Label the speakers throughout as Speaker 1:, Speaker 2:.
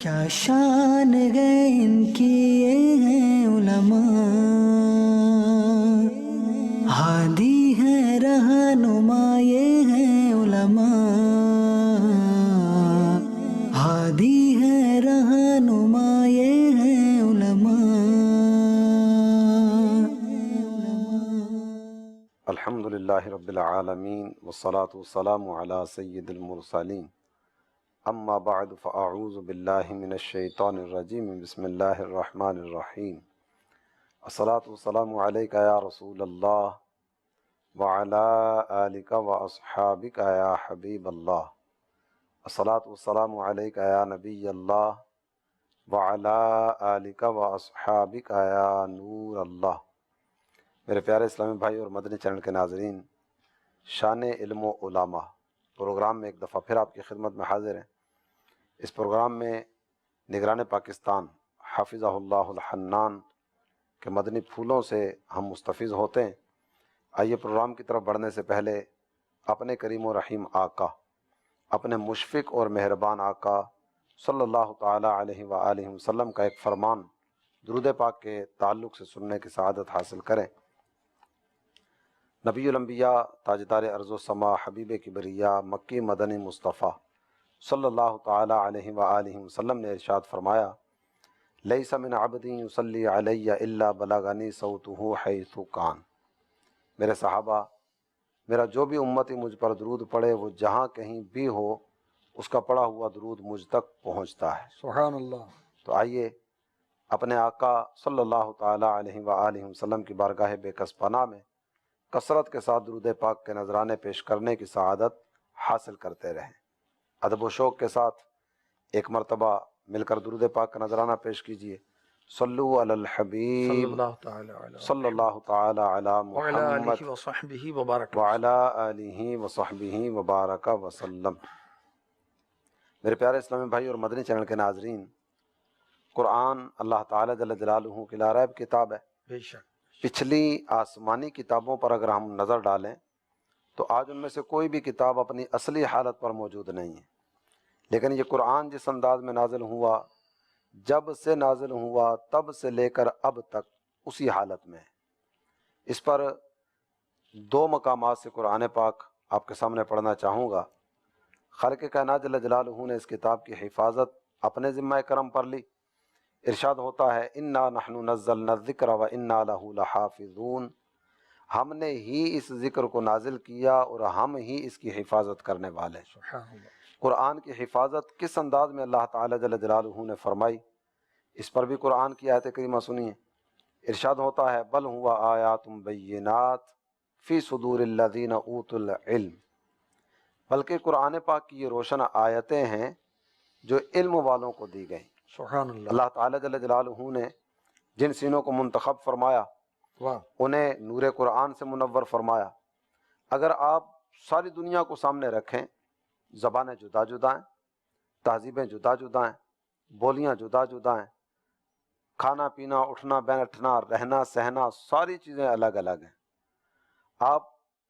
Speaker 1: کیا شان ہے ان کی یہ ہیں علماء، ہادی ہے رہنما یہ ہیں علماء، ہادی ہے رہنما یہ ہیں علماء۔
Speaker 2: الحمد للہ رب العالمین والصلاة والسلام علی سید المرسلین، اما بعد فاعوذ باللہ من الشیطان الرجیم، بسم اللہ الرحمن الرحیم۔ الصلاة والسلام علیک یا رسول اللہ وعلی آلک واصحابک یا حبیب اللہ۔ الصلاة والسلام علیک یا نبی اللہ وعلی آلک واصحابک یا نور اللہ۔ میرے پیارے اسلامی بھائی اور مدنی چینل کے ناظرین، شان علم و علامہ پروگرام میں ایک دفعہ پھر آپ کی خدمت میں حاضر ہیں۔ اس پروگرام میں نگران پاکستان حافظہ اللہ الحنان کے مدنی پھولوں سے ہم مستفیض ہوتے ہیں۔ آئیے پروگرام کی طرف بڑھنے سے پہلے اپنے کریم و رحیم آقا، اپنے مشفق اور مہربان آقا صلی اللہ تعالی علیہ وآلہ وسلم کا ایک فرمان درود پاک کے تعلق سے سننے کی سعادت حاصل کریں۔ نبی الانبیاء، تاجدار ارض و سما، حبیب کبریہ، مکی مدنی مصطفیٰ صلی اللہ تعالی علیہ وآلہ وسلم نے ارشاد فرمایا، لیس من عبد یصلی علی الا بلغنی صوتہ حیث کان۔ میرے صحابہ، میرا جو بھی امتی مجھ پر درود پڑھے وہ جہاں کہیں بھی ہو، اس کا پڑھا ہوا درود مجھ تک پہنچتا ہے۔
Speaker 3: سبحان اللہ۔
Speaker 2: تو آئیے اپنے آقا صلی اللہ تعالی علیہ وآلہ وسلم کی بارگاہ بے کس پناہ میں کثرت کے ساتھ درود پاک کے نذرانے پیش کرنے کی سعادت حاصل کرتے رہیں۔ ادب و شوق کے ساتھ ایک مرتبہ مل کر درود پاک کا نذرانہ پیش کیجئے۔ صلو علی الحبیب
Speaker 3: صلی اللہ تعالی علیہ
Speaker 2: صلی اللہ تعالی علی
Speaker 3: وعلی
Speaker 2: محمد
Speaker 3: آلہ وصحبہ وبارک
Speaker 2: وعلی آلہ وصحبہ وبارک وسلم۔ میرے پیارے اسلامی بھائی اور مدنی چینل کے ناظرین، قرآن اللہ تعالی جل جلالہ کی لا ریب کتاب ہے۔
Speaker 3: بے شک۔
Speaker 2: پچھلی آسمانی کتابوں پر اگر ہم نظر ڈالیں تو آج ان میں سے کوئی بھی کتاب اپنی اصلی حالت پر موجود نہیں ہے، لیکن یہ قرآن جس انداز میں نازل ہوا، جب سے نازل ہوا تب سے لے کر اب تک اسی حالت میں ہے۔ اس پر دو مقامات سے قرآن پاک آپ کے سامنے پڑھنا چاہوں گا۔ خالق کائنات جل جلالہ نے اس کتاب کی حفاظت اپنے ذمہ کرم پر لی۔ ارشاد ہوتا ہے، انا نحن نزلنا الذکر وانا لہ لحافظون۔ ہم نے ہی اس ذکر کو نازل کیا اور ہم ہی اس کی حفاظت کرنے والے ہیں۔
Speaker 3: سبحان اللہ۔
Speaker 2: قرآن کی حفاظت کس انداز میں اللہ تعالی جل جلالہ نے فرمائی، اس پر بھی قرآن کی آیت کریمہ سنیے۔ ارشاد ہوتا ہے، بل ہوا آیات بینات فی صدور الذین اوتوا العلم۔ بلکہ قرآن پاک کی یہ روشن آیتیں ہیں جو علم والوں کو دی گئیں۔
Speaker 3: سبحان اللہ۔
Speaker 2: اللہ تعالی جل جلالہ نے جن سینوں کو منتخب فرمایا
Speaker 3: واہ۔
Speaker 2: انہیں نور قرآن سے منور فرمایا۔ اگر آپ ساری دنیا کو سامنے رکھیں، زبانیں جدا جدا ہیں، تہذیبیں جدا جدا ہیں، بولیاں جدا جدا ہیں، کھانا پینا، اٹھنا بیٹھنا، رہنا سہنا، ساری چیزیں الگ الگ ہیں۔ آپ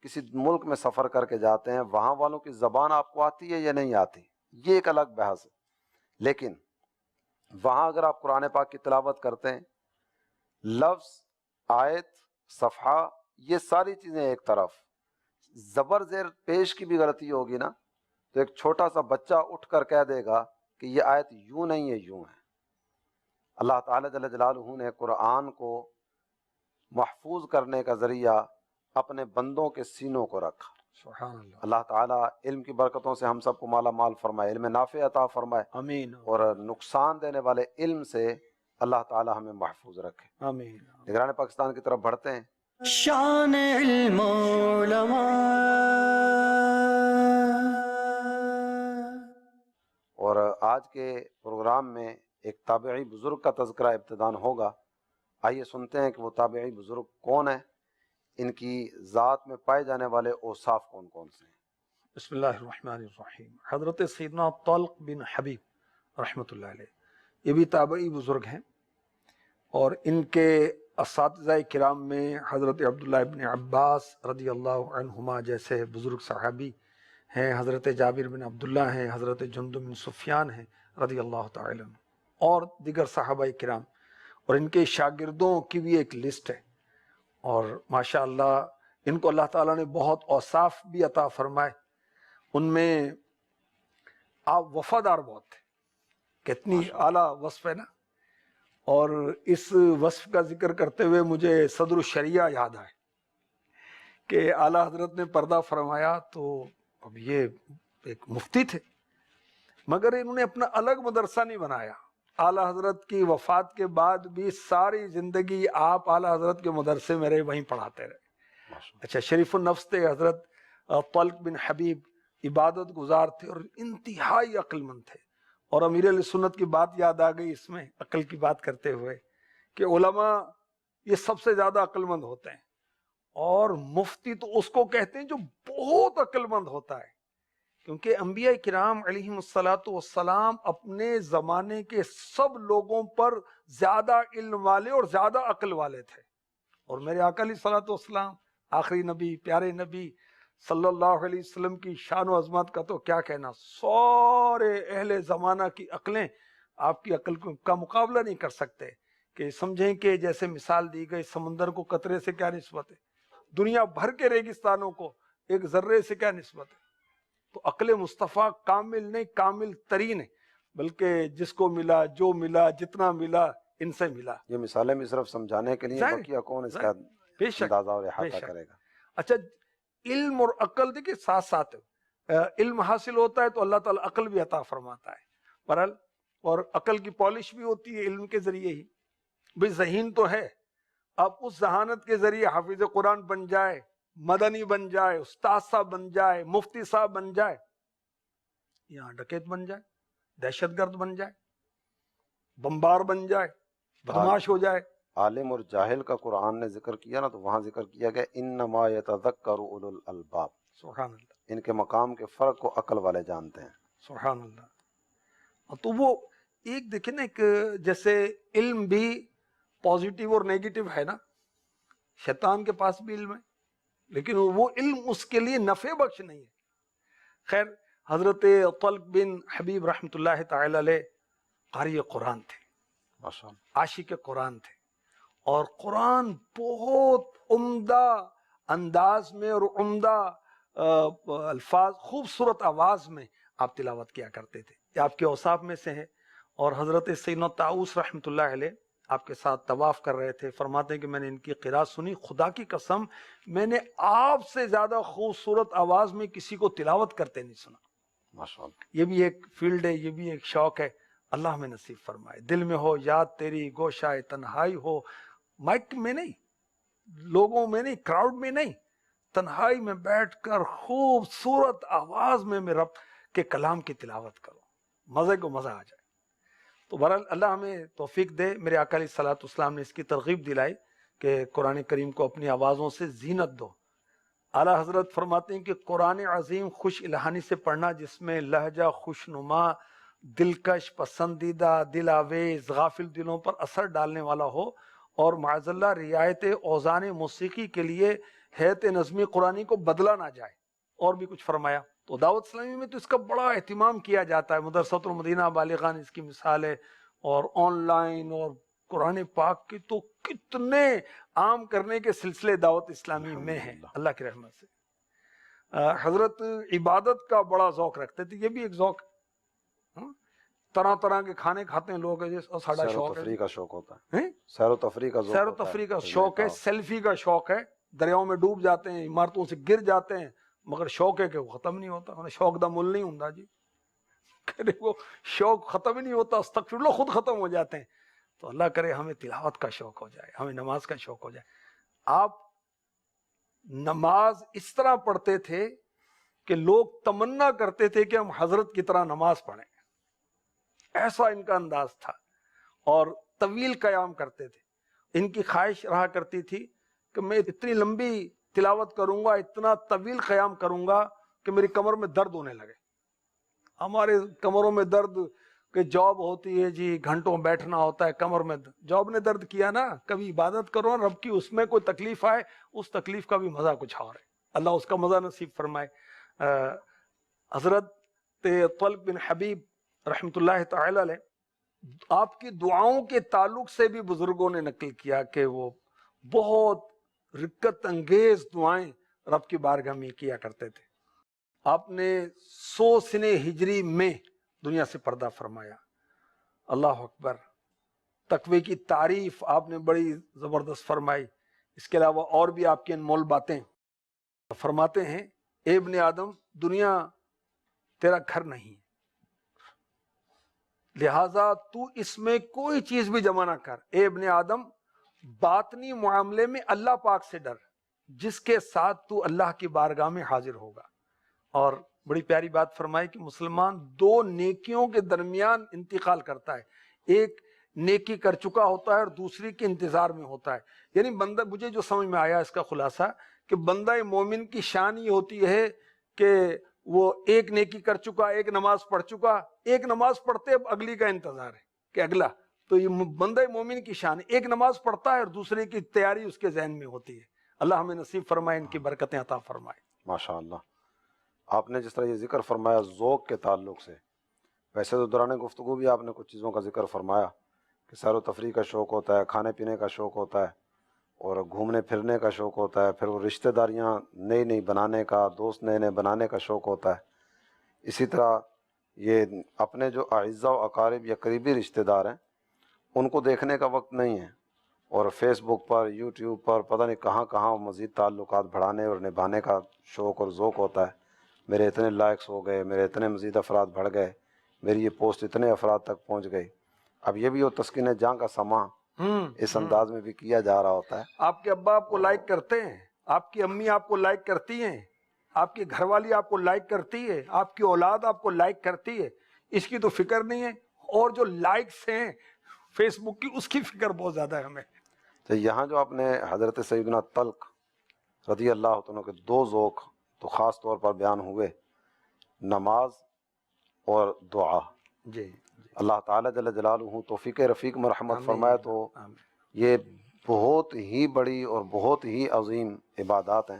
Speaker 2: کسی ملک میں سفر کر کے جاتے ہیں، وہاں والوں کی زبان آپ کو آتی ہے یا نہیں آتی، یہ ایک الگ بحث ہے، لیکن وہاں اگر آپ قرآن پاک کی تلاوت کرتے ہیں، لفظ، آیت، صفحہ، یہ ساری چیزیں ایک طرف، زبر زیر پیش کی بھی غلطی ہوگی نا تو ایک چھوٹا سا بچہ اٹھ کر کہہ دے گا کہ یہ آیت یوں نہیں ہے، یوں ہے۔ اللہ تعالی جل جلالہ نے قرآن کو محفوظ کرنے کا ذریعہ اپنے بندوں کے سینوں کو رکھا۔
Speaker 3: سبحان اللہ۔
Speaker 2: اللہ تعالیٰ علم کی برکتوں سے ہم سب کو مالا مال فرمائے، علم نافع عطا فرمائے،
Speaker 3: آمین۔
Speaker 2: اور نقصان دینے والے علم سے اللہ تعالیٰ ہمیں محفوظ رکھے۔
Speaker 3: آمین۔
Speaker 2: نگران پاکستان کی طرف بڑھتے ہیں۔
Speaker 1: شان علم و علماء،
Speaker 2: اور آج کے پروگرام میں ایک تابعی بزرگ کا تذکرہ ابتدان ہوگا۔ آئیے سنتے ہیں کہ وہ تابعی بزرگ کون ہے، ان کی ذات میں پائے جانے والے اوصاف کون کون سے ہیں۔
Speaker 3: بسم اللہ الرحمن الرحیم۔ حضرت سیدنا طلق بن حبیب رحمۃ اللہ علیہ، یہ بھی تابعی بزرگ ہیں، اور ان کے اساتذہ کرام میں حضرت عبداللہ ابن عباس رضی اللہ عنہما جیسے بزرگ صحابی ہیں، حضرت جابر بن عبداللہ ہیں، حضرت جندب بن سفیان ہیں رضی اللہ تعالی عنہ۔ اور دیگر صحابہ کرام اور ان کے شاگردوں کی بھی ایک لسٹ ہے، اور ماشاءاللہ ان کو اللہ تعالیٰ نے بہت اوصاف بھی عطا فرمائے. ان میں آپ وفادار بہت تھے، کتنی اعلیٰ وصف ہے نا. اور اس وصف کا ذکر کرتے ہوئے مجھے صدر الشریعہ یاد آئے کہ اعلیٰ حضرت نے پردہ فرمایا. تو اب یہ ایک مفتی تھے، مگر انہوں نے اپنا الگ مدرسہ نہیں بنایا. اعلیٰ حضرت کی وفات کے بعد بھی ساری زندگی آپ اعلیٰ حضرت کے مدرسے میں رہے، وہیں پڑھاتے رہے. اچھا، شریف النفس تھے حضرت طلق بن حبیب، عبادت گزار تھے اور انتہائی عقل مند تھے. اور امیر علیہ سنت کی بات یاد آ گئی اس میں عقل کی بات کرتے ہوئے کہ علماء یہ سب سے زیادہ عقل مند ہوتے ہیں، اور مفتی تو اس کو کہتے ہیں جو بہت عقل مند ہوتا ہے، کیونکہ انبیاء کرام علیہم الصلاۃ والسلام اپنے زمانے کے سب لوگوں پر زیادہ علم والے اور زیادہ عقل والے تھے. اور میرے آقا علیہ الصلاۃ والسلام آخری نبی، پیارے نبی صلی اللہ علیہ وسلم کی شان و عظمت کا تو کیا کہنا. سارے اہل زمانہ کی عقلیں آپ کی عقل کا مقابلہ نہیں کر سکتے. کہ سمجھیں کہ جیسے مثال دی گئی سمندر کو قطرے سے کیا نسبت ہے، دنیا بھر کے ریگستانوں کو ایک ذرے سے کیا نسبت ہے. تو عقل مصطفیٰ کامل نہیں، کامل ترین ہے، بلکہ جس کو ملا، جو ملا، جتنا ملا، ان سے ملا.
Speaker 2: یہ مثالیں بھی صرف سمجھانے کے لیے، بقیہ کون اس کا
Speaker 3: بے شک
Speaker 2: اندازہ اور احاطہ کرے گا.
Speaker 3: اچھا، علم اور عقل دیکھیں ساتھ ساتھ علم حاصل ہوتا ہے تو اللہ تعالیٰ عقل بھی عطا فرماتا ہے. بہرحال، اور عقل کی پالش بھی ہوتی ہے علم کے ذریعے ہی. بھئی ذہین تو ہے، اب اس ذہانت کے ذریعے حافظ قرآن بن جائے، مدنی بن جائے، استاد صاحب بن جائے، مفتی صاحب بن جائے، یہاں ڈکیت بن جائے، دہشت گرد بن جائے، بمبار بن جائے، بدماش ہو جائے.
Speaker 2: عالم اور جاہل کا قرآن نے ذکر کیا نا، تو وہاں ذکر کیا گیا انما یتذکر اولو الالباب.
Speaker 3: سبحان اللہ.
Speaker 2: ان کے مقام کے فرق کو عقل والے جانتے ہیں.
Speaker 3: سبحان اللہ. تو وہ ایک دیکھیں نا، ایک جیسے علم بھی پازیٹیو اور نیگیٹو ہے نا، شیطان کے پاس بھی علم ہے لیکن وہ علم اس کے لیے نفع بخش نہیں ہے. خیر، حضرت طلق بن حبیب رحمۃ اللہ تعالی علیہ قاری قرآن تھے، عاشق قرآن تھے، اور قرآن بہت عمدہ انداز میں اور عمدہ الفاظ، خوبصورت آواز میں آپ تلاوت کیا کرتے تھے. یہ آپ کے اوصاف میں سے ہے. اور حضرت سیدنا طاؤس رحمۃ اللہ علیہ آپ کے ساتھ طواف کر رہے تھے، فرماتے ہیں کہ میں نے ان کی قرات سنی، خدا کی قسم میں نے آپ سے زیادہ خوبصورت آواز میں کسی کو تلاوت کرتے نہیں سنا.
Speaker 2: ماشاءاللہ.
Speaker 3: یہ بھی ایک فیلڈ ہے، یہ بھی ایک شوق ہے. اللہ میں نصیب فرمائے. دل میں ہو یاد تیری، گوشائے تنہائی ہو، مائک میں نہیں، لوگوں میں نہیں، کراؤڈ میں نہیں، تنہائی میں بیٹھ کر خوبصورت آواز میں رب کے کلام کی تلاوت کرو، مزے کو مزہ آ جائے. تو بہرحال اللہ ہمیں توفیق دے. میرے آقا علیہ الصلوۃ والسلام نے اس کی ترغیب دلائی کہ قرآن کریم کو اپنی آوازوں سے زینت دو. اعلیٰ حضرت فرماتے ہیں کہ قرآن عظیم خوش الہانی سے پڑھنا، جس میں لہجہ خوشنما، دلکش، پسندیدہ، دل آویز، غافل دلوں پر اثر ڈالنے والا ہو، اور معاذ اللہ رعایت اوزان موسیقی کے لیے ہیئت نظمی قرآنی کو بدلا نہ جائے. اور بھی کچھ فرمایا. تو دعوت اسلامی میں تو اس کا بڑا اہتمام کیا جاتا ہے. مدرسۃ المدینہ بالغان اس کی مثال ہے، اور آن لائن اور قرآن پاک کی تو کتنے عام کرنے کے سلسلے دعوت اسلامی میں ہیں اللہ کی رحمت سے. حضرت عبادت کا بڑا ذوق رکھتے تھے. یہ بھی ایک ذوق، طرح طرح کے کھانے کھاتے ہیں لوگ. ساڑھا شوق
Speaker 2: تفریح
Speaker 3: ہے،
Speaker 2: کا شوق ہوتا ہے، سیر و تفریح کا
Speaker 3: سیر و تفریح کا شوق ہے، سیلفی کا شوق ہے. دریاؤں میں ڈوب جاتے ہیں، عمارتوں سے گر جاتے ہیں، مگر شوق ہے کہ وہ ختم نہیں ہوتا. شوق دا مل نہیں ہوں جی، وہ شوق ختم ہی نہیں ہوتا. استغفر اللہ، خود ختم ہو جاتے ہیں. تو اللہ کرے ہمیں تلاوت کا شوق ہو جائے، ہمیں نماز کا شوق ہو جائے. آپ نماز اس طرح پڑھتے تھے کہ لوگ تمنا کرتے تھے کہ ہم حضرت کی طرح نماز پڑھیں، ایسا ان کا انداز تھا. اور طویل قیام کرتے تھے. ان کی خواہش رہا کرتی تھی کہ میں اتنی لمبی تلاوت کروں گا، اتنا طویل قیام کروں گا کہ میری کمر میں درد ہونے لگے. ہمارے کمروں میں درد کہ جاب ہوتی ہے جی، گھنٹوں بیٹھنا ہوتا ہے، کمر میں جاب نے درد کیا نا. کبھی عبادت کرو رب کی، اس میں کوئی تکلیف آئے، اس تکلیف کا بھی مزہ کچھ اور ہے. اللہ اس کا مزہ نصیب فرمائے. حضرت طلق بن حبیب رحمۃ اللہ تعالی علیہ آپ کی دعاؤں کے تعلق سے بھی بزرگوں نے نقل کیا کہ وہ بہت رکت انگیز دعائیں رب کی بارگاہ میں کیا کرتے تھے. آپ نے 100 سنِ ہجری میں دنیا سے پردہ فرمایا. اللہ اکبر. تقوی کی تعریف آپ نے بڑی زبردست فرمائی. اس کے علاوہ اور بھی آپ کی انمول باتیں. فرماتے ہیں اے ابن آدم دنیا تیرا گھر نہیں، لہذا تو اس میں کوئی چیز بھی جمع نہ کر. اے ابن آدم باطنی معاملے میں اللہ پاک سے ڈر جس کے ساتھ تو اللہ کی بارگاہ میں حاضر ہوگا. اور بڑی پیاری بات فرمائی کہ مسلمان 2 نیکیوں کے درمیان انتقال کرتا ہے. ایک نیکی کر چکا ہوتا ہے اور دوسری کے انتظار میں ہوتا ہے. یعنی بندہ، مجھے جو سمجھ میں آیا اس کا خلاصہ کہ بندہ مومن کی شان یہ ہوتی ہے کہ وہ ایک نیکی کر چکا، ایک نماز پڑھ چکا، ایک نماز پڑھتے اب اگلی کا انتظار ہے کہ اگلا. تو یہ بندہ مومن کی شان ہے، ایک نماز پڑھتا ہے اور دوسرے کی تیاری اس کے ذہن میں ہوتی ہے. اللہ ہمیں نصیب فرمائے، ان کی برکتیں عطا فرمائے.
Speaker 2: ماشاءاللہ. آپ نے جس طرح یہ ذکر فرمایا ذوق کے تعلق سے، ویسے تو دوران گفتگو بھی آپ نے کچھ چیزوں کا ذکر فرمایا کہ سیر و تفریح کا شوق ہوتا ہے، کھانے پینے کا شوق ہوتا ہے، اور گھومنے پھرنے کا شوق ہوتا ہے، پھر وہ رشتہ داریاں نئی نئی بنانے کا، دوست نئے نئے بنانے کا شوق ہوتا ہے. اسی طرح یہ اپنے جو اعزاء و اقارب یا قریبی رشتہ دار ہیں ان کو دیکھنے کا وقت نہیں ہے، اور فیس بک پر، یوٹیوب پر پتہ نہیں کہاں کہاں مزید تعلقات بڑھانے اور نبھانے کا شوق اور ذوق ہوتا ہے. میرے اتنے لائکس ہو گئے، میرے اتنے مزید افراد بڑھ گئے، میری یہ پوسٹ اتنے افراد تک پہنچ گئی. اب یہ بھی وہ تسکین جاں کا سماں اس انداز میں بھی کیا جا رہا ہوتا ہے.
Speaker 3: آپ کے ابا آپ کو لائک کرتے ہیں، آپ کی امی آپ کو لائک کرتی ہیں، آپ کی گھر والی آپ کو لائک کرتی ہے، آپ کی اولاد آپ کو لائک کرتی ہے. اس کی تو فکر نہیں ہے، اور جو لائکس ہیں فیس بک کی اس کی فکر بہت زیادہ ہے ہمیں.
Speaker 2: تو یہاں جو آپ نے حضرت سیدنا طلق رضی اللہ عنہ کے 2 ذوق تو خاص طور پر بیان ہوئے، نماز اور دعا.
Speaker 3: جی
Speaker 2: اللہ تعالیٰ جل جلالہ توفیق رفیق مرحمت
Speaker 3: آمین.
Speaker 2: فرمائے تو
Speaker 3: آمین.
Speaker 2: یہ بہت ہی بڑی اور بہت ہی عظیم عبادات ہیں.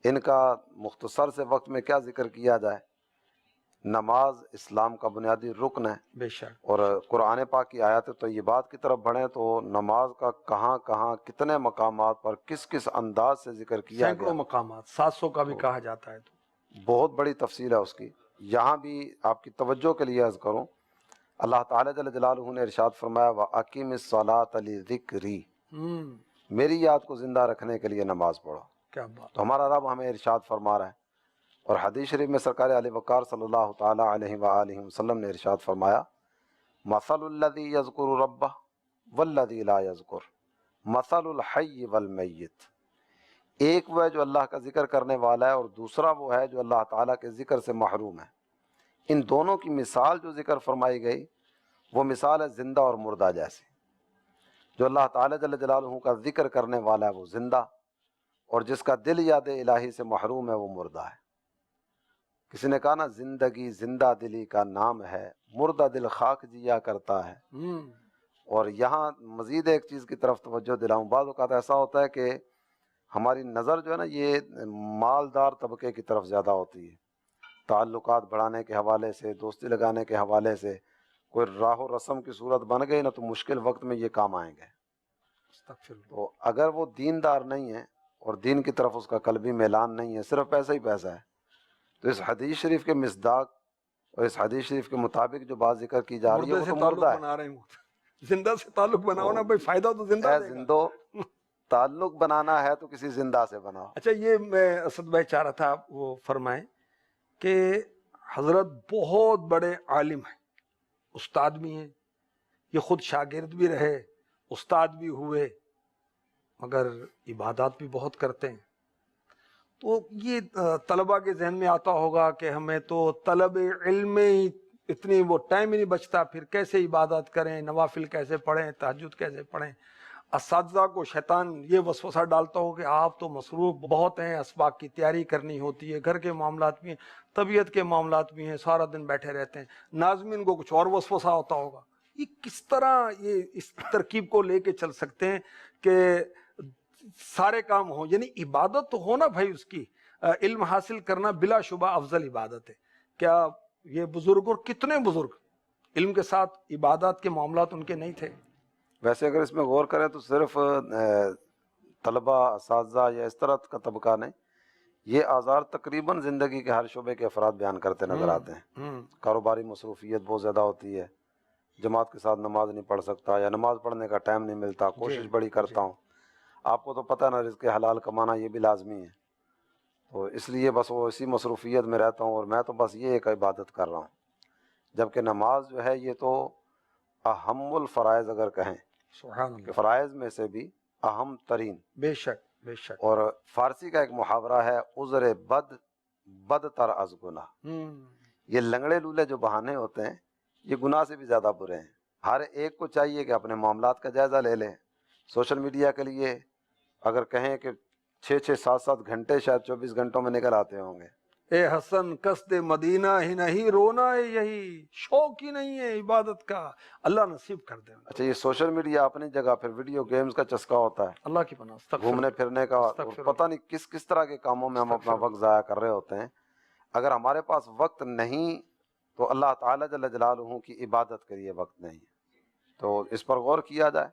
Speaker 2: ان کا مختصر سے وقت میں کیا ذکر کیا جائے. نماز اسلام کا بنیادی رکن ہے،
Speaker 3: بے شک.
Speaker 2: اور قرآن پاک کی آیات طیبات کی طرف بڑھیں تو نماز کا کہاں کہاں کتنے مقامات پر کس کس انداز سے ذکر کیا
Speaker 3: سینکڑوں
Speaker 2: گیا،
Speaker 3: مقامات، 700 کا بھی کہا جاتا ہے. تو
Speaker 2: بہت بڑی تفصیل ہے اس کی. یہاں بھی آپ کی توجہ کے لیے عرض کروں، اللہ تعالیٰ جل جلالہ نے ارشاد فرمایا وَأَقِمِ الصَّلَاةَ لِذِكْرِي، میری یاد کو زندہ رکھنے کے لیے نماز پڑھو.
Speaker 3: کیا بات.
Speaker 2: تو ہمارا رب ہمیں ارشاد فرما رہا ہے، اور حدیث شریف میں سرکار علی وقار صلی اللہ تعالیٰ علیہ وآلہ وسلم نے ارشاد فرمایا مَثَلُ الَّذِي يَذْكُرُ رَبَّهُ وَالَّذِي لَا يَذْكُرُ مَثَلُ الْحَيِّ وَالْمَيِّتِ. ایک وہ ہے جو اللہ کا ذکر کرنے والا ہے، اور دوسرا وہ ہے جو اللہ تعالیٰ کے ذکر سے محروم ہے. ان دونوں کی مثال جو ذکر فرمائی گئی وہ مثال ہے زندہ اور مردہ جیسی. جو اللہ تعالیٰ جل جلالہ کا ذکر کرنے والا ہے وہ زندہ، اور جس کا دل یاد الہی سے محروم ہے وہ مردہ ہے. کسی نے کہا نا زندگی زندہ دلی کا نام ہے، مردہ دل خاک جیا کرتا ہے. اور یہاں مزید ایک چیز کی طرف توجہ دلاؤں. بعض اوقات ایسا ہوتا ہے کہ ہماری نظر جو ہے نا یہ مالدار طبقے کی طرف زیادہ ہوتی ہے، تعلقات بڑھانے کے حوالے سے، دوستی لگانے کے حوالے سے. کوئی راہ و رسم کی صورت بن گئی نا تو مشکل وقت میں یہ کام آئیں گے. تو اگر وہ دیندار نہیں ہے اور دین کی طرف اس کا قلبی میلان نہیں ہے، صرف پیسہ ہی پیسہ ہے، تو اس حدیث شریف کے مصداق اور اس حدیث شریف کے مطابق جو بات ذکر کی جا رہی ہے وہ تو مردہ ہے.
Speaker 3: زندہ سے تعلق بناؤ نا بھائی، فائدہ تو زندہ
Speaker 2: اے
Speaker 3: دے گا.
Speaker 2: زندو تعلق بنانا ہے تو کسی زندہ سے بناؤ.
Speaker 3: اچھا، یہ میں اسد بھائی چاہ رہا تھا وہ فرمائیں کہ حضرت بہت بڑے عالم ہیں، استاد بھی ہیں، یہ خود شاگرد بھی رہے، استاد بھی ہوئے، مگر عبادات بھی بہت کرتے ہیں. تو یہ طلبہ کے ذہن میں آتا ہوگا کہ ہمیں تو طلب علم ہی اتنی وہ ٹائم ہی نہیں بچتا، پھر کیسے عبادت کریں، نوافل کیسے پڑھیں، تہجد کیسے پڑھیں. اساتذہ کو شیطان یہ وسوسہ ڈالتا ہو کہ آپ تو مصروف بہت ہیں، اسباق کی تیاری کرنی ہوتی ہے، گھر کے معاملات بھی ہیں، طبیعت کے معاملات بھی ہیں، سارا دن بیٹھے رہتے ہیں. ناظمین کو کچھ اور وسوسہ ہوتا ہوگا. یہ کس طرح یہ اس ترکیب کو لے کے چل سکتے ہیں کہ سارے کام ہوں؟ یعنی عبادت تو ہونا بھائی، اس کی علم حاصل کرنا بلا شبہ افضل عبادت ہے. کیا یہ بزرگ، اور کتنے بزرگ علم کے ساتھ عبادات کے معاملات ان کے نہیں تھے.
Speaker 2: ویسے اگر اس میں غور کریں تو صرف طلبہ، اساتذہ یا اس طرح کا طبقہ نہیں، یہ آزار تقریباً زندگی کے ہر شعبے کے افراد بیان کرتے نظر آتے ہیں. کاروباری مصروفیت بہت زیادہ ہوتی ہے، جماعت کے ساتھ نماز نہیں پڑھ سکتا یا نماز پڑھنے کا ٹائم نہیں ملتا، کوشش بڑی کرتا ہوں. آپ کو تو پتہ نا رزق حلال کمانا یہ بھی لازمی ہے، تو اس لیے بس وہ اسی مصروفیت میں رہتا ہوں، اور میں تو بس یہ ایک عبادت کر رہا ہوں. جبکہ نماز جو ہے یہ تو اہم الفرائض اگر کہیں
Speaker 3: سبحان
Speaker 2: کہ
Speaker 3: اللہ.
Speaker 2: فرائض میں سے بھی اہم ترین.
Speaker 3: بے شک بے شک.
Speaker 2: اور فارسی کا ایک محاورہ ہے، عذر بد تر از گناہ. یہ لنگڑے لولے جو بہانے ہوتے ہیں یہ گناہ سے بھی زیادہ برے ہیں. ہر ایک کو چاہیے کہ اپنے معاملات کا جائزہ لے لیں. سوشل میڈیا کے لیے اگر کہیں کہ 6-6 7-7 گھنٹے شاید 24 گھنٹوں میں نکل آتے ہوں گے.
Speaker 3: اے حسن قصد مدینہ ہی نہیں، رونا ہے یہی، شوق ہی نہیں ہے عبادت کا. اللہ نصیب کر دے.
Speaker 2: اچھا یہ سوشل میڈیا اپنی جگہ، پھر ویڈیو گیمز کا چسکا ہوتا ہے،
Speaker 3: اللہ کی پناہ. استغفر
Speaker 2: گھومنے پھرنے کا،
Speaker 3: استغفر
Speaker 2: پتہ نہیں کس کس طرح کے کاموں میں ہم اپنا وقت ضائع کر رہے ہوتے ہیں. اگر ہمارے پاس وقت نہیں تو اللہ تعالیٰ جل جلالہ کی عبادت کے لیے وقت نہیں ہے. تو اس پر غور کیا جائے.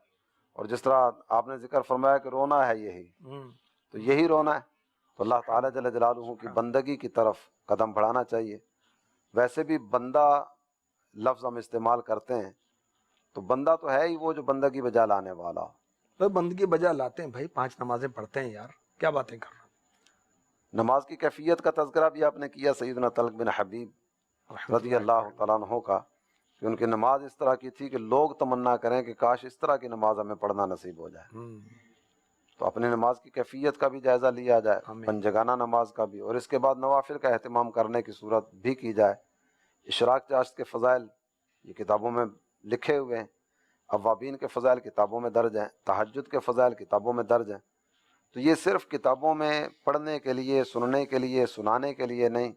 Speaker 2: اور جس طرح آپ نے ذکر فرمایا کہ رونا ہے یہی، تو یہی رونا ہے. تو اللہ تعالیٰ جل جلالہ کی بندگی کی طرف قدم بڑھانا چاہیے. ویسے بھی بندہ لفظ ہم استعمال کرتے ہیں تو بندہ تو ہے ہی وہ جو بندگی بجا لانے والا ہو.
Speaker 3: بھائی بندگی بجا لاتے ہیں بھائی، 5 نمازیں پڑھتے ہیں یار، کیا باتیں کر رہے ہیں.
Speaker 2: نماز کی کیفیت کا تذکرہ بھی آپ نے کیا سیدنا طلق بن حبیب رضی اللہ تعالیٰ عنہ کا، کہ ان کی نماز اس طرح کی تھی کہ لوگ تمنا کریں کہ کاش اس طرح کی نماز ہمیں پڑھنا نصیب ہو جائے. تو اپنی نماز کی کیفیت کا بھی جائزہ لیا جائے، پنجگانہ نماز کا بھی، اور اس کے بعد نوافل کا اہتمام کرنے کی صورت بھی کی جائے. اشراق چاشت کے فضائل یہ کتابوں میں لکھے ہوئے ہیں، اوابین کے فضائل کتابوں میں درج ہیں، تہجد کے فضائل کتابوں میں درج ہیں. تو یہ صرف کتابوں میں پڑھنے کے لیے، سننے کے لیے، سنانے کے لیے نہیں.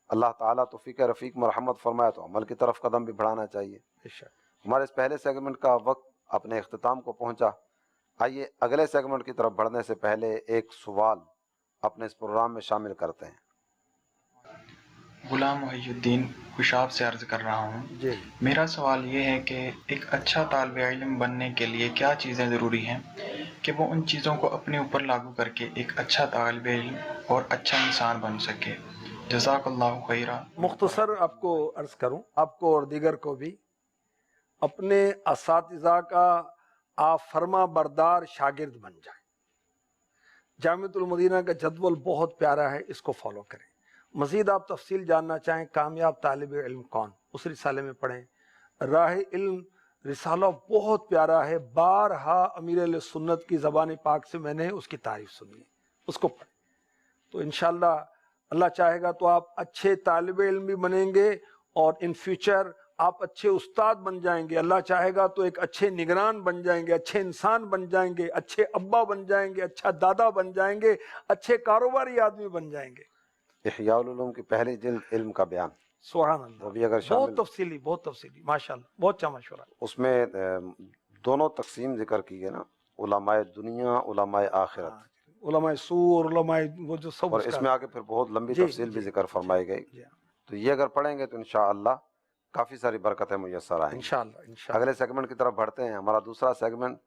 Speaker 2: اللہ تعالیٰ توفیق رفیق مرحمت فرمائے تو عمل کی طرف قدم بھی بڑھانا چاہیے. ہمارے اس پہلے سیگمنٹ کا وقت اپنے اختتام کو پہنچا. آئیے اگلے سیگمنٹ کی طرف بڑھنے سے پہلے ایک سوال اپنے اس پروگرام میں شامل کرتے ہیں.
Speaker 4: غلام محی الدین خوشاب سے عرض کر رہا ہوں.
Speaker 3: جی.
Speaker 4: میرا سوال یہ ہے کہ ایک اچھا طالب علم بننے کے لیے کیا چیزیں ضروری ہیں کہ وہ ان چیزوں کو اپنے اوپر لاگو کر کے ایک اچھا طالب علم اور اچھا انسان بن سکے. جزاک اللہ خیرہ.
Speaker 3: مختصر آپ کو عرض کروں، آپ کو اور دیگر کو بھی، اپنے اساتذہ کا آپ فرما بردار شاگرد بن جائیں. جامعۃ المدینہ کا جدول بہت پیارا ہے، اس کو فالو کریں. مزید آپ تفصیل جاننا چاہیں کامیاب طالب علم کون، اس رسالے میں پڑھیں. راہ علم رسالہ بہت پیارا ہے، بارہا امیر اہل سنت کی زبان پاک سے میں نے اس کی تعریف سنی ہے، اس کو پڑھیں. تو انشاءاللہ اللہ چاہے گا تو آپ اچھے طالب علم بھی بنیں گے، اور ان فیوچر آپ اچھے استاد بن جائیں گے. اللہ چاہے گا تو ایک اچھے نگران بن جائیں گے، اچھے انسان بن جائیں گے، اچھے ابا بن جائیں گے، اچھا دادا بن جائیں گے، اچھے کاروباری آدمی بن جائیں گے.
Speaker 2: احیاء العلوم کی پہلی جلد علم کا بیان،
Speaker 3: سبحان اللہ،
Speaker 2: وہ بھی اگر
Speaker 3: بہت تفصیلی، بہت تفصیلی، ماشاءاللہ، بہت اچھا مشورہ.
Speaker 2: اس میں دونوں تقسیم ذکر کی ہے نا، علماء دنیا، علماء آخرت.
Speaker 3: علماء سور، علماء وہ جو سب،
Speaker 2: اور اس میں آگے پھر بہت لمبی تفصیل بھی ذکر فرمائی گئی. تو یہ اگر پڑھیں گے تو انشاءاللہ کافی ساری برکتیں میسر آئیں گی.
Speaker 3: انشاءاللہ.
Speaker 2: اگلے سیگمنٹ کی طرف بڑھتے ہیں. ہمارا دوسرا سیگمنٹ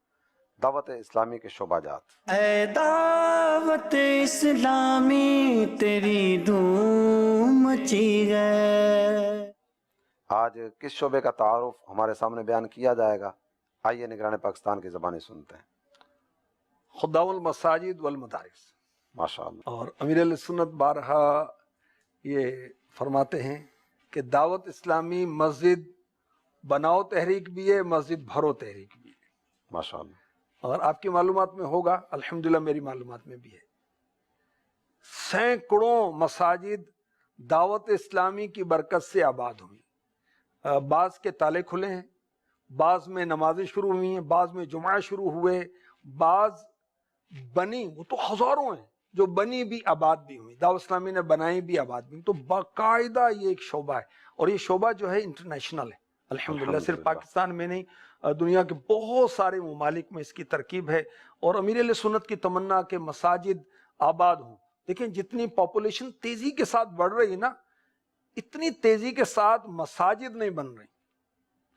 Speaker 2: دعوت اسلامی کے شعبہ جات.
Speaker 1: اے دعوت اسلامی تیری دھوم مچی ہے.
Speaker 2: آج کس شعبے کا تعارف ہمارے سامنے بیان کیا جائے گا؟ آئیے نگران پاکستان کی زبانیں سنتے ہیں.
Speaker 3: خدام المساجد والمدارس.
Speaker 2: ماشاءاللہ.
Speaker 3: اور امیر اہل سنت بارہا یہ فرماتے ہیں کہ دعوت اسلامی مسجد بناؤ تحریک بھی ہے، مسجد بھرو تحریک بھی ہے.
Speaker 2: ماشاءاللہ.
Speaker 3: اور آپ کی معلومات میں ہوگا، الحمدللہ میری معلومات میں بھی ہے، سینکڑوں مساجد دعوت اسلامی کی برکت سے آباد ہوئی. بعض کے تالے کھلے ہیں، بعض میں نمازیں شروع ہوئی ہیں، بعض میں جمعہ شروع ہوئے، بعض بنی، وہ تو ہزاروں ہیں جو بنی بھی آباد بھی ہوئی، دعوت اسلامی نے بنائی بھی آباد بھی. تو باقاعدہ یہ ایک شعبہ ہے، اور یہ شعبہ جو ہے انٹرنیشنل ہے الحمدللہ. صرف پاکستان میں نہیں، دنیا کے بہت سارے ممالک میں اس کی ترکیب ہے. اور امیر اہل سنت کی تمنا کہ مساجد آباد ہوں. دیکھیں جتنی پاپولیشن تیزی کے ساتھ بڑھ رہی ہے نا، اتنی تیزی کے ساتھ مساجد نہیں بن رہی.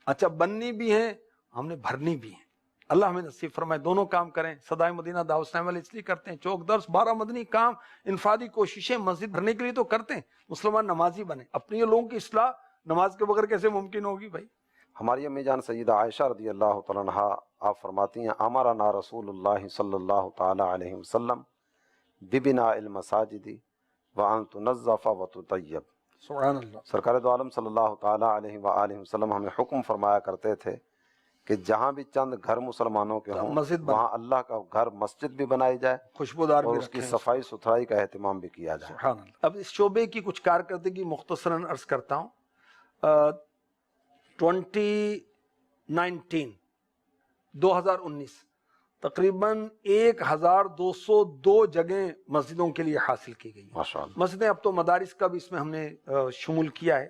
Speaker 3: اچھا بننی بھی ہیں، ہم نے بھرنی بھی ہیں. اللہ ہمیں نصیب فرمائے دونوں کام کریں. صدائے مدینہ دعوت اسلامی والے اس لیے کرتے ہیں، چوک درس 12 مدنی کام انفرادی کوششیں مسجد بھرنے کے لیے تو کرتے ہیں. مسلمان نمازی بنے، اپنی لوگوں کی اصلاح نماز کے بغیر کیسے ممکن ہوگی بھائی؟
Speaker 2: ہماری امی جان سیدہ عائشہ رضی اللہ تعالیٰ عنہا آپ فرماتی ہیں امرنا رسول اللہ صلی اللہ تعالیٰ علیہ وسلم ببناء المساجد وان تنظف وتطیب.
Speaker 3: سبحان اللہ.
Speaker 2: سرکار دو عالم صلی اللہ تعالیٰ علیہ وآلہ وسلم ہمیں حکم فرمایا کرتے تھے کہ جہاں بھی چند گھر مسلمانوں کے ہوں
Speaker 3: مسجد بن،
Speaker 2: وہاں اللہ کا گھر مسجد بھی بنائی جائے
Speaker 3: خوشبودار
Speaker 2: اور
Speaker 3: بھی
Speaker 2: اس کی
Speaker 3: رکھیں.
Speaker 2: صفائی ستھرائی کا اہتمام بھی کیا جائے.
Speaker 3: سبحان اللہ. اب اس شعبے کی کچھ کارکردگی مختصراً عرض کرتا ہوں. 2019 تقریباً 1202 جگہیں مسجدوں کے لیے حاصل کی گئی ہیں.
Speaker 2: ماشاءاللہ.
Speaker 3: مسجدیں اب تو مدارس کا بھی اس میں ہم نے شمول کیا ہے.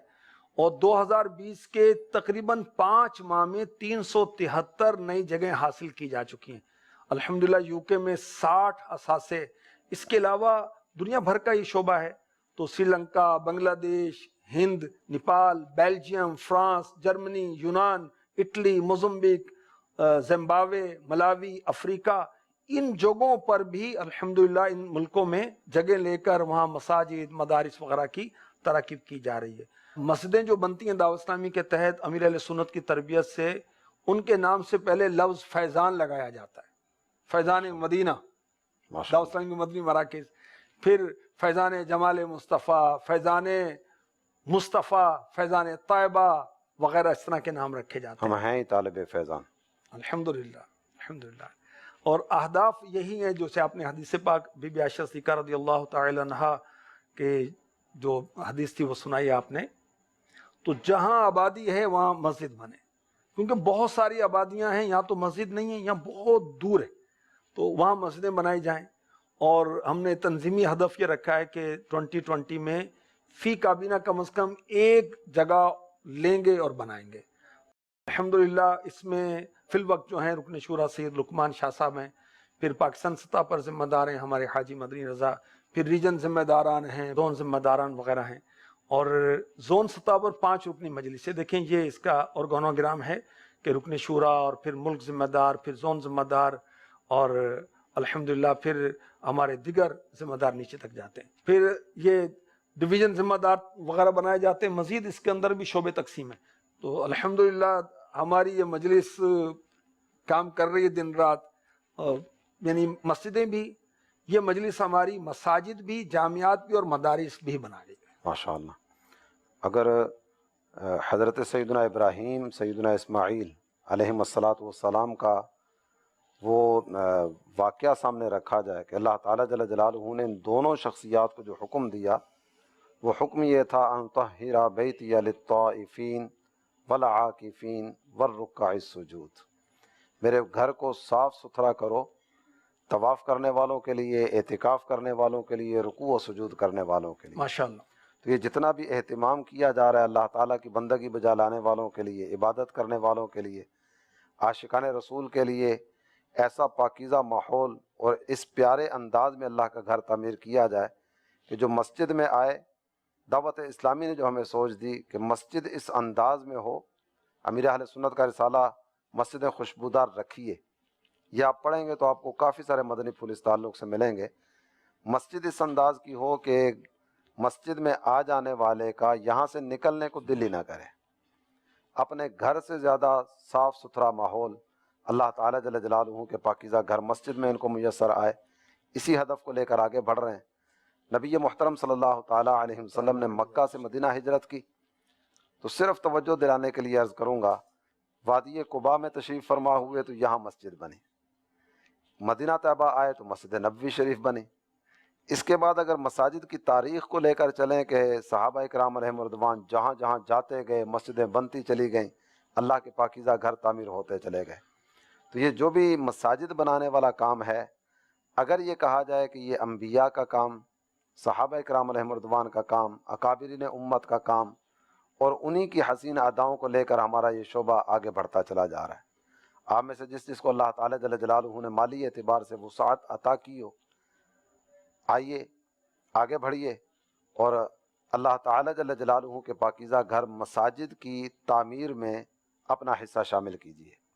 Speaker 3: اور 2020 کے تقریباً 5 ماہ میں 373 نئی جگہیں حاصل کی جا چکی ہیں. الحمدللہ یو کے میں 60 اثاثے. اس کے علاوہ دنیا بھر کا یہ شعبہ ہے تو سری لنکا، بنگلہ دیش، ہند، نیپال، بیلجیم، فرانس، جرمنی، یونان، اٹلی، موزمبیک، زمبابوے، ملاوی، افریقہ، ان جگہوں پر بھی الحمدللہ ان ملکوں میں جگہ لے کر وہاں مساجد، مدارس وغیرہ کی تراکیب کی جا رہی ہے. مسجدیں جو بنتی ہیں دعوت اسلامی کے تحت امیر اہل سنت کی تربیت سے، ان کے نام سے پہلے لفظ فیضان لگایا جاتا ہے. فیضان مدینہ، دعوت اسلامی مدنی مراکز، پھر فیضان جمال مصطفیٰ، فیضان مصطفیٰ، فیضان طیبہ وغیرہ اس طرح کے نام رکھے جاتے ہیں.
Speaker 2: ہم ہیں ہی طالب فیضان.
Speaker 3: الحمدللہ الحمدللہ. اور اہداف یہی ہیں جیسے آپ نے حدیث پاک بی بی عائشہ صدیقہ رضی اللہ تعالی عنہا کے جو حدیث تھی وہ سنائی آپ نے. تو جہاں آبادی ہے وہاں مسجد بنے، کیونکہ بہت ساری آبادیاں ہیں یہاں تو مسجد نہیں ہے، یہاں بہت دور ہے، تو وہاں مسجدیں بنائی جائیں. اور ہم نے تنظیمی ہدف یہ رکھا ہے کہ 2020 میں فی کابینہ کم از کم ایک جگہ لیں گے اور بنائیں گے. الحمدللہ اس میں فی الوقت جو ہیں رکن شورا سید لقمان شاہ صاحب ہیں، پھر پاکستان سطح پر ذمہ دار ہیں ہمارے حاجی مدنی رضا، پھر ریجن ذمہ داران ہیں، زون ذمہ داران وغیرہ ہیں، اور زون سطح پر 5 رکنی مجلسیں. دیکھیں یہ اس کا آرگانوگرام ہے کہ رکن شورا اور پھر ملک ذمہ دار، پھر زون ذمہ دار، اور الحمدللہ پھر ہمارے دیگر ذمہ دار نیچے تک جاتے ہیں. پھر یہ ڈویژن ذمہ دار وغیرہ بنائے جاتے ہیں. مزید اس کے اندر بھی شعبے تقسیم ہے. تو الحمدللہ ہماری یہ مجلس کام کر رہی ہے دن رات، یعنی مسجدیں بھی، یہ مجلس ہماری مساجد بھی، جامعات بھی اور مدارس بھی بنا رہی ہے.
Speaker 2: ماشاءاللہ. اگر حضرت سیدنا ابراہیم، سیدنا اسماعیل علیہم الصلاۃ والسلام کا وہ واقعہ سامنے رکھا جائے کہ اللہ تعالیٰ جل جلالہ نے ان دونوں شخصیات کو جو حکم دیا، وہ حکم یہ تھا ان طہر بیتی للطائفین والعاکفین والرکع السجود، میرے گھر کو صاف ستھرا کرو طواف کرنے والوں کے لیے، اعتکاف کرنے والوں کے لیے، رکوع و سجود کرنے والوں کے لیے.
Speaker 3: ماشاءاللہ.
Speaker 2: تو یہ جتنا بھی اہتمام کیا جا رہا ہے اللہ تعالیٰ کی بندگی بجا لانے والوں کے لیے، عبادت کرنے والوں کے لیے، عاشقان رسول کے لیے، ایسا پاکیزہ ماحول اور اس پیارے انداز میں اللہ کا گھر تعمیر کیا جائے کہ جو مسجد میں آئے. دعوت اسلامی نے جو ہمیں سوچ دی کہ مسجد اس انداز میں ہو. امیر اہل سنت کا رسالہ مسجدیں خوشبودار رکھیے، یہ آپ پڑھیں گے تو آپ کو کافی سارے مدنی پھول اس تعلق سے ملیں گے. مسجد اس انداز کی ہو کہ مسجد میں آ جانے والے کا یہاں سے نکلنے کو دل ہی نہ کرے. اپنے گھر سے زیادہ صاف ستھرا ماحول اللہ تعالیٰ جل جلالہ کے پاکیزہ گھر مسجد میں ان کو میسر آئے، اسی ہدف کو لے کر آگے بڑھ رہے ہیں. نبی محترم صلی اللہ تعالیٰ علیہ وسلم نے مکہ سے مدینہ ہجرت کی تو صرف توجہ دلانے کے لیے عرض کروں گا، وادی قباء میں تشریف فرما ہوئے تو یہاں مسجد بنی، مدینہ طیبہ آئے تو مسجد نبوی شریف بنی. اس کے بعد اگر مساجد کی تاریخ کو لے کر چلیں کہ صحابہ کرام علیہم رضوان جہاں جہاں جاتے گئے مسجدیں بنتی چلی گئیں، اللہ کے پاکیزہ گھر تعمیر ہوتے چلے گئے. تو یہ جو بھی مساجد بنانے والا کام ہے، اگر یہ کہا جائے کہ یہ انبیاء کا کام، صحابہ کرام علیہم رضوان کا کام، اکابرین امت کا کام، اور انہی کی حسین اداؤں کو لے کر ہمارا یہ شعبہ آگے بڑھتا چلا جا رہا ہے. آپ میں سے جس کو اللہ تعالیٰ جل جلالہ نے مالی اعتبار سے وسعت عطا کی ہو، آئیے آگے بڑھیے اور اللہ تعالیٰ جل جلالہ کے پاکیزہ گھر مساجد کی تعمیر میں اپنا حصہ شامل کیجیے۔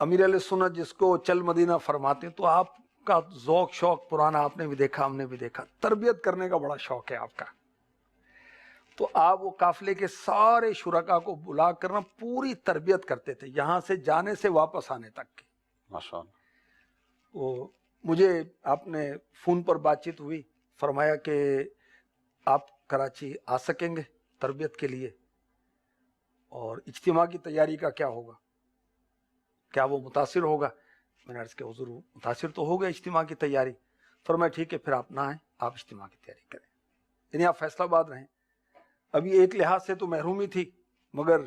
Speaker 3: امیر علیہ سنت جس کو چل مدینہ فرماتے ہیں، تو آپ کا ذوق شوق پرانا آپ نے بھی دیکھا، ہم نے بھی دیکھا، تربیت کرنے کا بڑا شوق ہے آپ کا. تو آپ وہ قافلے کے سارے شرکا کو بلا کر نا پوری تربیت کرتے تھے، یہاں سے جانے سے واپس آنے تک کی.
Speaker 2: ماشاء اللہ.
Speaker 3: وہ مجھے آپ نے فون پر بات چیت ہوئی، فرمایا کہ آپ کراچی آ سکیں گے تربیت کے لیے، اور اجتماع کی تیاری کا کیا ہوگا، کیا وہ متاثر ہوگا؟ میں نے عرض کیا حضور متاثر تو ہوگا اجتماع کی تیاری. فرمایا ٹھیک ہے، پھر آپ نہ آئیں، آپ اجتماع کی تیاری کریں. یعنی آپ فیصل آباد رہیں. ابھی ایک لحاظ سے تو محرومی تھی، مگر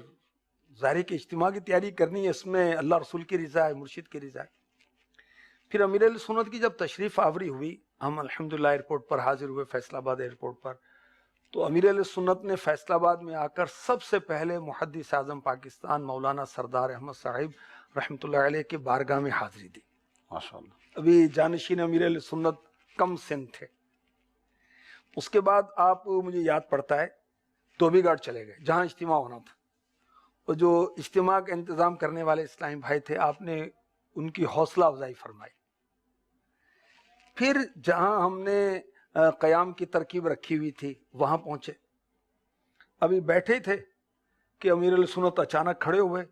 Speaker 3: ظاہر کہ اجتماع کی تیاری کرنی ہے، اس میں اللہ رسول کی رضا ہے، مرشد کی رضا ہے. پھر امیر علیہ سنت کی جب تشریف آوری ہوئی، ہم الحمدللہ ایئرپورٹ پر حاضر ہوئے، فیصل آباد ایئرپورٹ پر. تو امیر علیہ سنت نے فیصل آباد میں آ کر سب سے پہلے محدث اعظم پاکستان مولانا سردار احمد صاحب رحمۃ اللہ علیہ کی بارگاہ میں حاضری دی.
Speaker 2: ماشاء اللہ.
Speaker 3: ابھی جانشین امیر علیہ سنت کم سن تھے. اس کے بعد آپ مجھے یاد پڑتا ہے دھوبی گھاٹ چلے گئے جہاں اجتماع ہونا تھا، اور جو اجتماع کا انتظام کرنے والے اسلامی بھائی تھے، آپ نے ان کی حوصلہ افزائی فرمائی. پھر جہاں ہم نے قیام کی ترکیب رکھی ہوئی تھی وہاں پہنچے. ابھی بیٹھے تھے کہ امیر علیہ سنت اچانک کھڑے ہوئے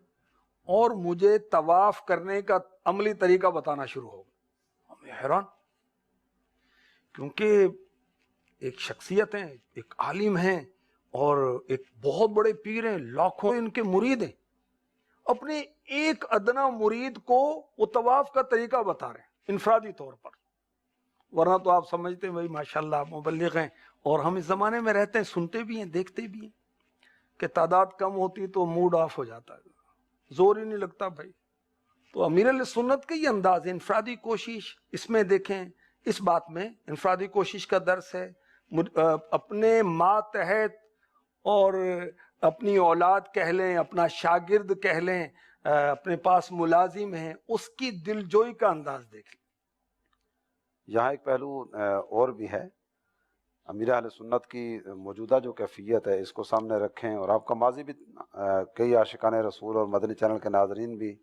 Speaker 3: اور مجھے طواف کرنے کا عملی طریقہ بتانا شروع ہو گئے. ہمیں حیران، کیونکہ ایک شخصیت ہیں، ایک عالم ہیں، اور ایک بہت بڑے پیر ہیں، لاکھوں ان کے مرید ہیں. اپنے ایک ادنا مرید کو وہ طواف کا طریقہ بتا رہے ہیں انفرادی طور پر. ورنہ تو آپ سمجھتے ہیں بھائی ماشاءاللہ آپ مبلغ ہیں، اور ہم اس زمانے میں رہتے ہیں، سنتے بھی ہیں، دیکھتے بھی ہیں کہ تعداد کم ہوتی تو موڈ آف ہو جاتا ہے، زور ہی نہیں لگتا بھائی. تو امیر علیہ سنت کا یہ انداز ہے، انفرادی کوشش. اس میں دیکھیں، اس بات میں انفرادی کوشش کا درس ہے. اپنے ماتحت اور اپنی اولاد کہہ لیں، اپنا شاگرد کہہ لیں، اپنے پاس ملازم ہیں، اس کی دلجوئی کا انداز دیکھ لیں.
Speaker 2: یہاں ایک پہلو اور بھی ہے. امیر اہل سنت کی موجودہ جو کیفیت ہے اس کو سامنے رکھیں، اور آپ کا ماضی بھی کئی عاشقان رسول اور مدنی چینل کے ناظرین بھی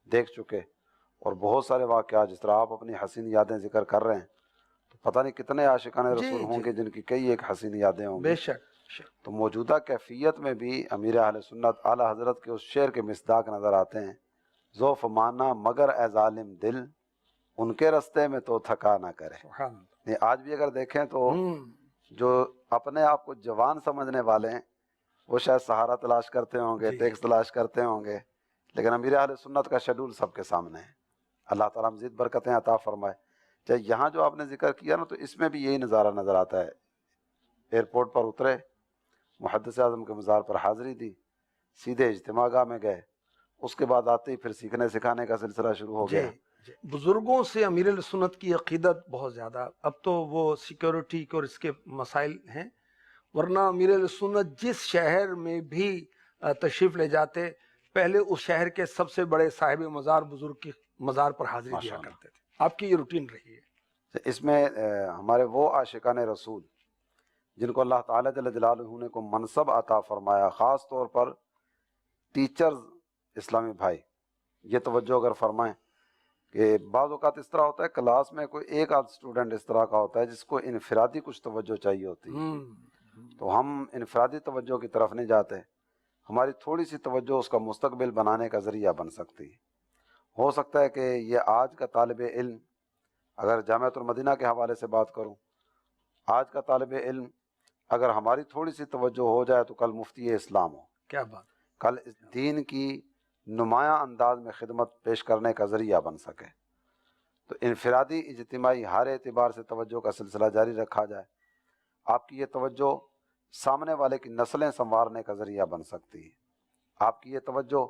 Speaker 2: دیکھ چکے، اور بہت سارے واقعات جس طرح آپ اپنی حسین یادیں ذکر کر رہے ہیں، تو پتہ نہیں کتنے عاشقان رسول ہوں گے جن کی کئی ایک حسین یادیں ہوں گی.
Speaker 3: بے شک.
Speaker 2: تو موجودہ کیفیت میں بھی امیر اہل سنت اعلیٰ حضرت کے اس شعر کے مصداق نظر آتے ہیں، ذوف مانا مگر اے ظالم دل، ان کے رستے میں تو تھکا نہ کرے. آج بھی اگر دیکھیں تو جو اپنے آپ کو جوان سمجھنے والے ہیں وہ شاید سہارا تلاش کرتے ہوں گے، ٹیکس تلاش کرتے ہوں گے، لیکن امیر اہل سنت کا شیڈول سب کے سامنے ہے. اللہ تعالیٰ مزید برکتیں عطا فرمائے. چاہے یہاں جو آپ نے ذکر کیا نا، تو اس میں بھی یہی نظارہ نظر آتا ہے. ایئرپورٹ پر اترے، محدث اعظم کے مزار پر حاضری دی، سیدھے اجتماع گاہ میں گئے، اس کے بعد آتے ہی پھر سیکھنے سکھانے کا سلسلہ شروع ہو گیا.
Speaker 3: بزرگوں سے امیر علیہ سنت کی عقیدت بہت زیادہ. اب تو وہ سیکیورٹی اور اس کے مسائل ہیں، ورنہ امیر علیہ سنت جس شہر میں بھی تشریف لے جاتے، پہلے اس شہر کے سب سے بڑے صاحب مزار بزرگ کی مزار پر حاضری دیا کرتے تھے. آپ کی یہ روٹین رہی ہے.
Speaker 2: اس میں ہمارے وہ عاشقان رسول جن کو اللہ تعالیٰ جل جلالہ نے کو منصب عطا فرمایا، خاص طور پر ٹیچرز اسلامی بھائی، یہ توجہ اگر فرمائیں کہ بعض اوقات اس طرح ہوتا ہے کلاس میں کوئی ایک آدھ اسٹوڈنٹ اس طرح کا ہوتا ہے جس کو انفرادی کچھ توجہ چاہیے ہوتی ہے، تو ہم انفرادی توجہ کی طرف نہیں جاتے. ہماری تھوڑی سی توجہ اس کا مستقبل بنانے کا ذریعہ بن سکتی ہے. ہو سکتا ہے کہ یہ آج کا طالب علم، اگر جامعۃ المدینہ کے حوالے سے بات کروں، آج کا طالب علم اگر ہماری تھوڑی سی توجہ ہو جائے تو کل مفتی اسلام ہو.
Speaker 3: کیا بات.
Speaker 2: کل اس دین کی نمایاں انداز میں خدمت پیش کرنے کا ذریعہ بن سکے. تو انفرادی اجتماعی ہر اعتبار سے توجہ کا سلسلہ جاری رکھا جائے. آپ کی یہ توجہ سامنے والے کی نسلیں سنوارنے کا ذریعہ بن سکتی ہے. آپ کی یہ توجہ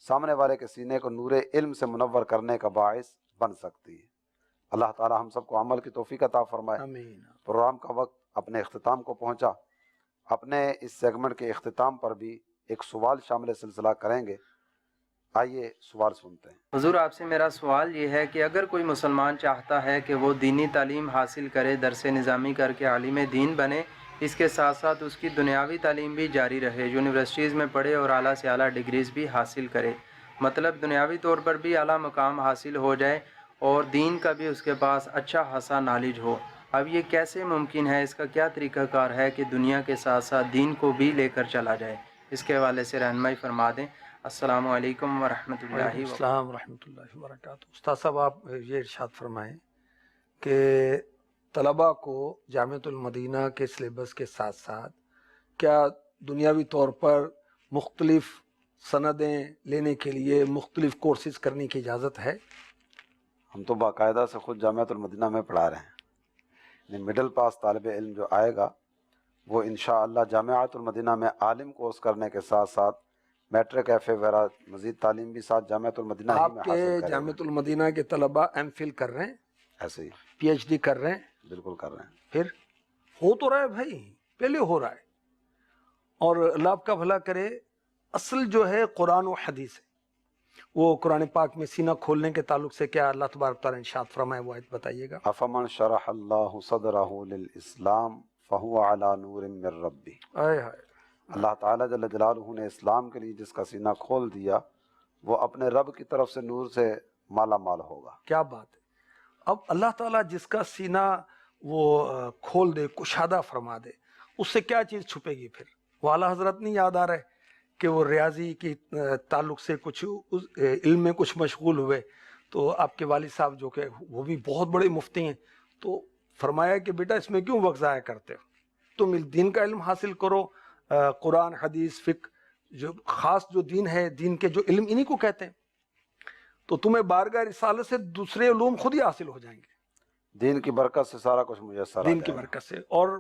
Speaker 2: سامنے والے کے سینے کو نور علم سے منور کرنے کا باعث بن سکتی ہے. اللہ تعالی ہم سب کو عمل کی توفیق عطا فرمائے.
Speaker 3: آمین.
Speaker 2: پروگرام کا وقت اپنے اختتام کو پہنچا. اپنے اس سیگمنٹ کے اختتام پر بھی ایک سوال شامل سلسلہ کریں گے. آئیے سوال سنتے ہیں.
Speaker 5: حضور آپ سے میرا سوال یہ ہے کہ اگر کوئی مسلمان چاہتا ہے کہ وہ دینی تعلیم حاصل کرے، درس نظامی کر کے عالم دین بنے، اس کے ساتھ ساتھ اس کی دنیاوی تعلیم بھی جاری رہے، یونیورسٹیز میں پڑھے اور اعلیٰ سے اعلیٰ ڈگریز بھی حاصل کرے، مطلب دنیاوی طور پر بھی اعلیٰ مقام حاصل ہو جائے اور دین کا بھی اس کے پاس اچھا خاصا نالج ہو۔ اب یہ کیسے ممکن ہے، اس کا کیا طریقہ کار ہے کہ دنیا کے ساتھ ساتھ دین کو بھی لے کر چلا جائے؟ اس کے حوالے سے رہنمائی فرما دیں۔ السلام علیکم ورحمۃ اللہ
Speaker 3: وعلیکم
Speaker 5: وبرکاتہ۔
Speaker 3: السلام ورحمۃ اللہ وبرکاتہ۔ استاد صاحب، آپ یہ ارشاد فرمائیں کہ طلباء کو جامعۃ المدینہ کے سلیبس کے ساتھ ساتھ کیا دنیاوی طور پر مختلف سندیں لینے کے لیے مختلف کورسز کرنے کی اجازت ہے؟
Speaker 2: ہم تو باقاعدہ سے خود جامعۃ المدینہ میں پڑھا رہے ہیں، یعنی مڈل پاس طالب علم جو آئے گا وہ انشاءاللہ جامعۃ المدینہ میں عالم کورس کرنے کے ساتھ ساتھ میٹرک ایف اے وغیرہ مزید تعلیم بھی ساتھ جامعۃ المدینہ ہی
Speaker 3: آپ
Speaker 2: میں
Speaker 3: کے
Speaker 2: حاصل کریں گے۔
Speaker 3: جامعۃ المدینہ کے طلباء ایم فل کر رہے ہیں،
Speaker 2: ایسے ہی
Speaker 3: پی ایچ ڈی کر رہے ہیں،
Speaker 2: بالکل کر رہے ہیں۔
Speaker 3: پھر ہو تو رہا ہے بھائی، پہلے ہو رہا ہے، اور اللہ آپ کا بھلا کرے۔ اصل جو ہے قرآن و حدیث ہے، وہ قرآن پاک میں سینہ کھولنے کے تعلق سے کیا اللہ تبارک تعالیٰ نے ارشاد فرمائے، وہ آیت بتائیے گا۔
Speaker 2: افمن شرح اللہ صدرہ للاسلام فہو علی نور من ربی،
Speaker 3: آئے ہائے،
Speaker 2: اللہ تعالیٰ جل جلالہ نے اسلام کے لیے جس کا سینہ کھول دیا وہ اپنے رب کی طرف سے نور سے مالا مال ہوگا۔
Speaker 3: کیا بات ہے۔ اب اللہ تعالیٰ جس کا سینہ وہ کھول دے، کشادہ فرما دے، اس سے کیا چیز چھپے گی پھر؟ وہ اعلیٰ حضرت نہیں یاد آ رہے کہ وہ ریاضی کی تعلق سے کچھ علم میں کچھ مشغول ہوئے، تو آپ کے والد صاحب جو کہ وہ بھی بہت بڑے مفتی ہیں، تو فرمایا کہ بیٹا اس میں کیوں وقت ضائع کرتے ہو، تم دین کا علم حاصل کرو، قرآن حدیث فقہ جو خاص جو دین ہے، دین کے جو علم انہی کو کہتے ہیں، تو تمہیں بارگاہ رسالت سے دوسرے علوم خود ہی حاصل ہو جائیں گے،
Speaker 2: دین کی برکت سے سارا کچھ میسر
Speaker 3: دین کی برکت سے۔ اور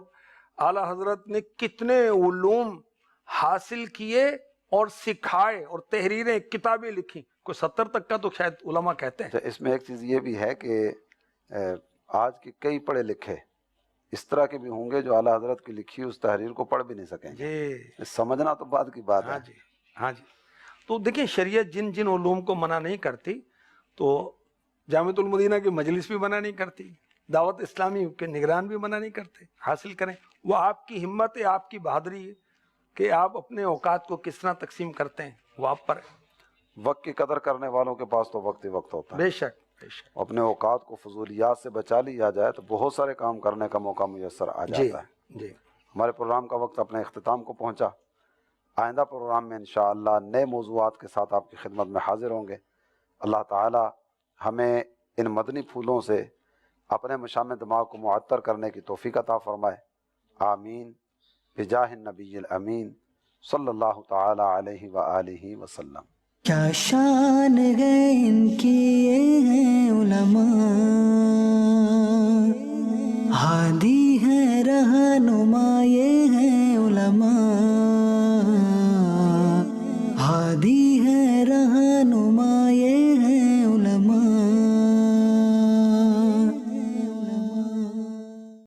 Speaker 3: اعلیٰ حضرت نے کتنے علوم حاصل کیے اور سکھائے، اور تحریریں کتابیں لکھی، کوئی 70 تک کا تو شاید علماء کہتے ہیں۔
Speaker 2: اس میں ایک چیز یہ بھی ہے کہ آج کے کئی پڑھے لکھے اس طرح کے بھی ہوں گے جو اعلیٰ حضرت کی لکھی اس تحریر کو پڑھ بھی نہیں سکیں گے،
Speaker 3: جی
Speaker 2: سمجھنا تو بعد کی بات
Speaker 3: ہاں
Speaker 2: ہے۔
Speaker 3: جی، ہاں جی۔ تو دیکھیں شریعت جن جن علوم کو منع نہیں کرتی، تو جامعۃ المدینہ کی مجلس بھی منع نہیں کرتی، دعوت اسلامی کے نگران بھی منع نہیں کرتے، حاصل کریں۔ وہ آپ کی ہمت ہے، آپ کی بہادری ہے کہ آپ اپنے اوقات کو کس طرح تقسیم کرتے ہیں، وہ آپ پر ہے۔
Speaker 2: وقت کی قدر کرنے والوں کے پاس تو وقت ہی وقت ہوتا ہے،
Speaker 3: بے شک بے شک۔
Speaker 2: اپنے اوقات کو فضولیات سے بچا لیا جائے تو بہت سارے کام کرنے کا موقع میسر آ
Speaker 3: جی
Speaker 2: جاتا ہے۔
Speaker 3: جی،
Speaker 2: ہمارے پروگرام کا وقت اپنے اختتام کو پہنچا، آئندہ پروگرام میں انشاءاللہ نئے موضوعات کے ساتھ آپ کی خدمت میں حاضر ہوں گے۔ اللہ تعالی ہمیں ان مدنی پھولوں سے اپنے مشام دماغ کو معطر کرنے کی توفیق عطا فرمائے، آمین، بجاہ النبی الامین صلی اللہ تعالی علیہ وآلہ وسلم۔
Speaker 1: کیا شان ہے ان کی یہ ہیں علماء، ہادی ہے رہنما یہ ہیں علماء۔